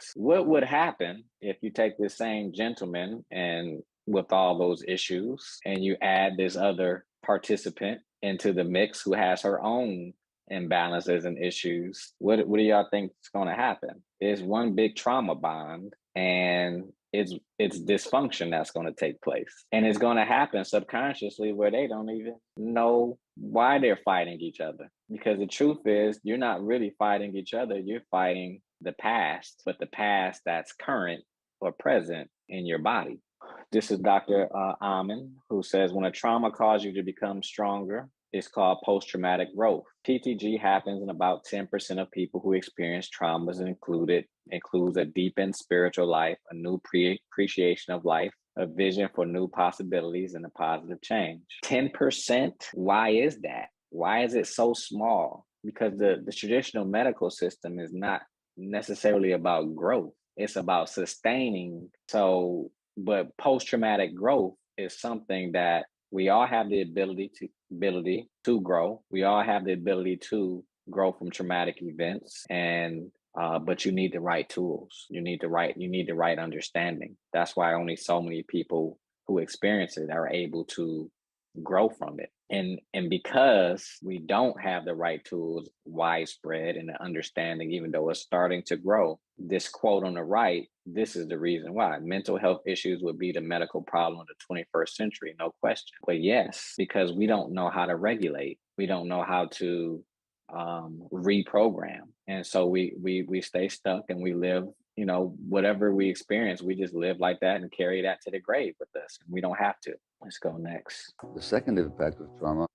mix. What would happen if you take this same gentleman and with all those issues and you add this other participant into the mix who has her own imbalances and issues? What do y'all think is going to happen? It's one big trauma bond, and it's dysfunction that's going to take place, and it's going to happen subconsciously where they don't even know why they're fighting each other, because the truth is you're not really fighting each other, you're fighting the past, but the past that's current or present in your body. This is Dr. Amen, who says when a trauma causes you to become stronger, it's called post-traumatic growth. PTG happens in about 10% of people who experience traumas, and includes a deepened spiritual life, a new appreciation of life, a vision for new possibilities, and a positive change. 10%, why is that? Why is it so small? Because the traditional medical system is not necessarily about growth. It's about sustaining. But post-traumatic growth is something that we all have the ability to grow. We all have the ability to grow from traumatic events, and but you need the right tools. You need the right understanding. That's why only so many people who experience it are able to grow from it. And because we don't have the right tools widespread and the understanding, even though it's starting to grow, this quote on the right, this is the reason why mental health issues would be the medical problem of the 21st century, no question. But yes, because we don't know how to regulate, we don't know how to reprogram, and so we stay stuck and we live. Whatever we experience, we just live like that and carry that to the grave with us. We don't have to. Let's go next. The second impact of trauma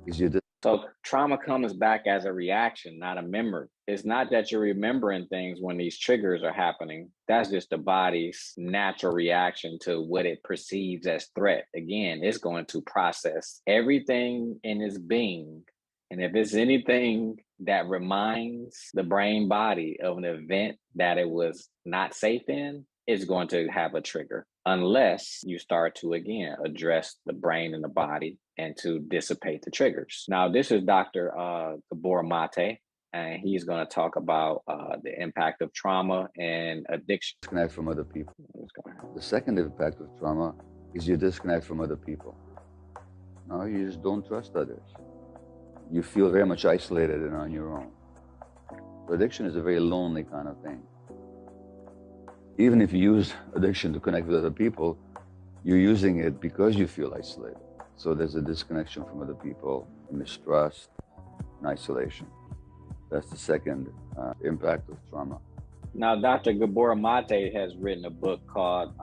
is So trauma comes back as a reaction, not a memory. It's not that you're remembering things when these triggers are happening. That's just the body's natural reaction to what it perceives as threat. Again, it's going to process everything in its being. And if it's anything that reminds the brain body of an event that it was not safe in, it's going to have a trigger, unless you start to, again, address the brain and the body and to dissipate the triggers. Now, this is Dr. Gabor Mate, and he's going to talk about the impact of trauma and addiction. Disconnect from other people. The second impact of trauma is you disconnect from other people. No, you just don't trust others. You feel very much isolated and on your own. So addiction is a very lonely kind of thing. Even if you use addiction to connect with other people, you're using it because you feel isolated. So there's a disconnection from other people, mistrust, and isolation. That's the second impact of trauma. Now, Dr. Gabor Mate has written a book called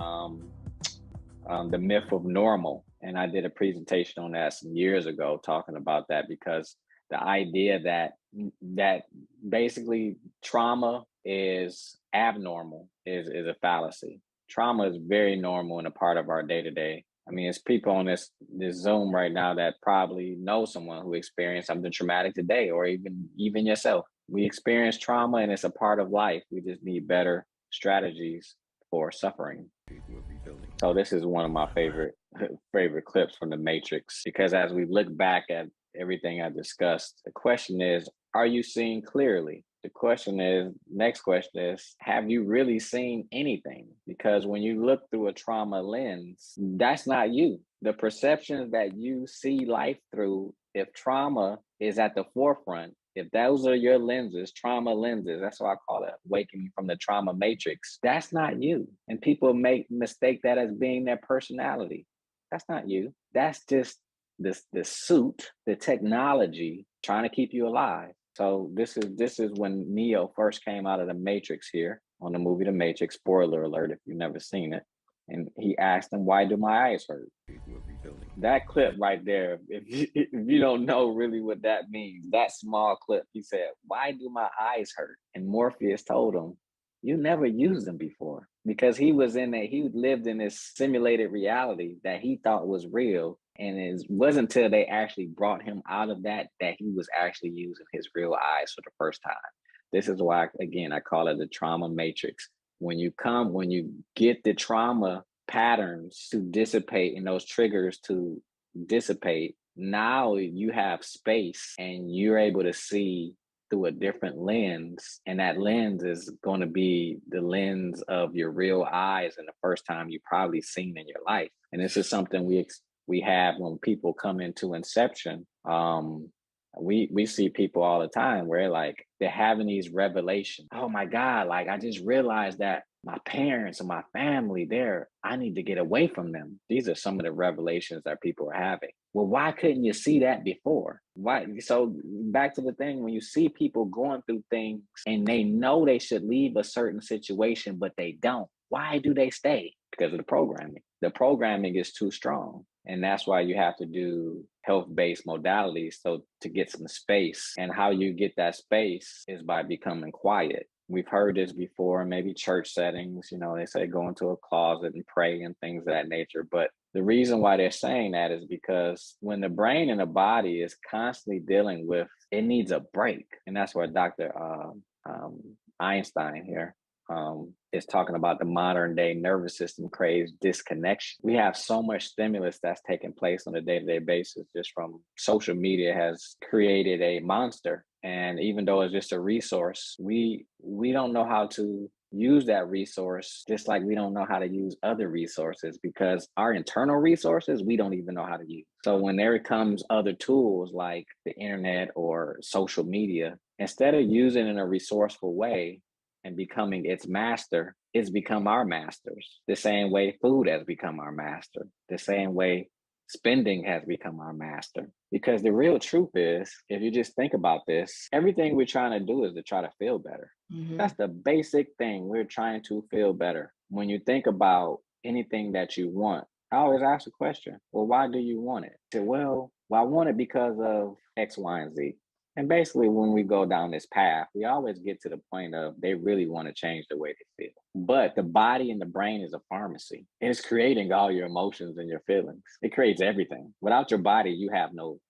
The Myth of Normal. And I did a presentation on that some years ago talking about that, because the idea that basically trauma is abnormal is a fallacy. Trauma is very normal and a part of our day-to-day. I mean, it's people on this Zoom right now that probably know someone who experienced something traumatic today, or even yourself. We experience trauma and it's a part of life. We just need better strategies for suffering. So this is one of my favorite clips from The Matrix, because as we look back at everything I discussed, the question is, are you seeing clearly? Next question is, have you really seen anything? Because when you look through a trauma lens, that's not you. The perceptions that you see life through, if trauma is at the forefront, if those are your lenses, trauma lenses, that's what I call it, awakening from the trauma matrix, that's not you. And people mistake that as being their personality. That's not you. That's just the suit, the technology trying to keep you alive. So this is when Neo first came out of the Matrix here on the movie The Matrix. Spoiler alert if you've never seen it. And he asked him, "Why do my eyes hurt?" That clip right there, if you don't know really what that means, that small clip, he said, "Why do my eyes hurt?" And Morpheus told him, "You never used them before," because he lived in this simulated reality that he thought was real. And it wasn't until they actually brought him out of that he was actually using his real eyes for the first time. This is why, again, I call it the trauma matrix. When you get the trauma patterns to dissipate and those triggers to dissipate, now you have space and you're able to see through a different lens, and that lens is going to be the lens of your real eyes and the first time you probably seen in your life. And this is something we have when people come into Inception. We see people all the time where like they're having these revelations. Oh my God, like I just realized that my parents and my family there, I need to get away from them. These are some of the revelations that people are having. Well, why couldn't you see that before? Why? So back to the thing, when you see people going through things and they know they should leave a certain situation, but they don't, why do they stay? Because of the programming. The programming is too strong. And that's why you have to do health-based modalities, so to get some space. And how you get that space is by becoming quiet. We've heard this before, maybe church settings, they say go into a closet and pray and things of that nature. But the reason why they're saying that is because when the brain and the body is constantly dealing with, it needs a break. And that's where Dr. Einstein here is talking about the modern day nervous system craves disconnection. We have so much stimulus that's taking place on a day-to-day basis just from social media has created a monster. And even though it's just a resource, we don't know how to use that resource, just like we don't know how to use other resources, because our internal resources, we don't even know how to use. So when there comes other tools like the internet or social media, instead of using it in a resourceful way and becoming its master, it's become our masters. The same way food has become our master, the same way spending has become our master. Because the real truth is, if you just think about this, everything we're trying to do is to try to feel better. That's the basic thing. We're trying to feel better. When you think about anything that you want, I always ask the question, well, why do you want it? I say, well, I want it because of X, Y, and Z. And basically, when we go down this path, we always get to the point of they really want to change the way they feel. But the body and the brain is a pharmacy. It's creating all your emotions and your feelings. It creates everything. Without your body, you have no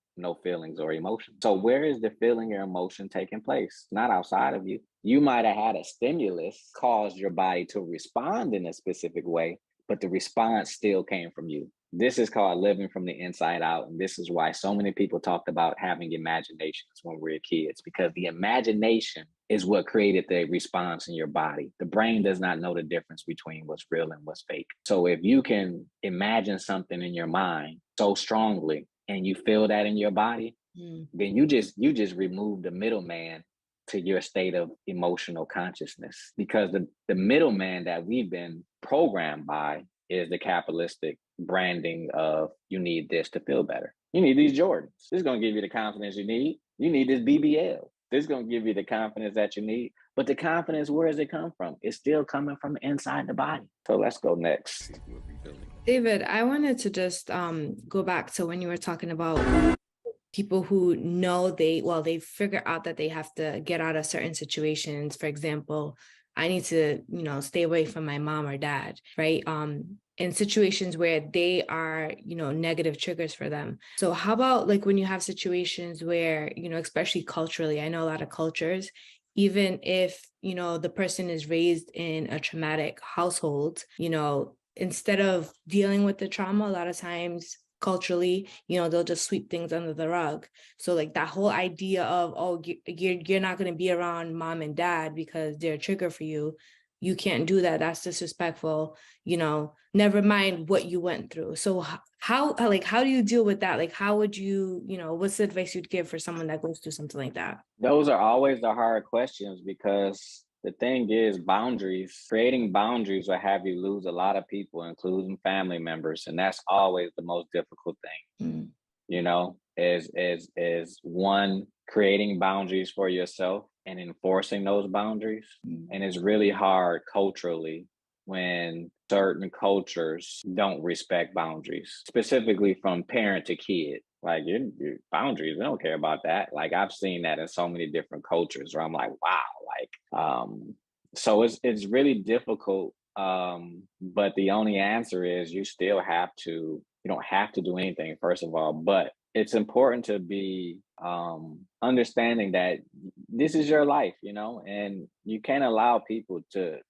feelings or emotions. So where is the feeling or emotion taking place? Not outside of you. You might have had a stimulus cause your body to respond in a specific way, but the response still came from you. This is called living from the inside out. And this is why so many people talked about having imaginations when we were kids, because the imagination is what created the response in your body. The brain does not know the difference between what's real and what's fake. So if you can imagine something in your mind so strongly and you feel that in your body, then you just remove the middleman to your state of emotional consciousness. Because the middleman that we've been programmed by is the capitalistic branding of you need this to feel better. You need these Jordans. This is going to give you the confidence you need. You need this BBL. This is going to give you the confidence that you need. But the confidence, where does it come from? It's still coming from inside the body. So let's go next. David, I wanted to just go back to when you were talking about people who know they figure out that they have to get out of certain situations. For example, I need to, stay away from my mom or dad, right? In situations where they are, negative triggers for them. So how about like when you have situations where, especially culturally, I know a lot of cultures, even if, the person is raised in a traumatic household, instead of dealing with the trauma, a lot of times culturally, they'll just sweep things under the rug. So like that whole idea of, oh, you're not going to be around mom and dad because they're a trigger for you. You can't do that. That's disrespectful. Never mind what you went through. So how do you deal with that? Like, how would you, what's the advice you'd give for someone that goes through something like that? Those are always the hard questions, because the thing is, creating boundaries will have you lose a lot of people, including family members. And that's always the most difficult thing, is one, creating boundaries for yourself and enforcing those boundaries. And it's really hard culturally when certain cultures don't respect boundaries, specifically from parent to kid. Like your boundaries, we don't care about that. Like I've seen that in so many different cultures where I'm like, wow, so it's really difficult. But the only answer is you don't have to do anything, first of all, but it's important to be understanding that this is your life, and you can't allow people to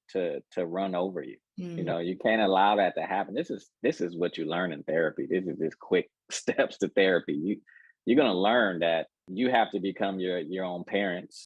run over you. You can't allow that to happen. This is what you learn in therapy. This is just quick steps to therapy. You're going to learn that you have to become your own parents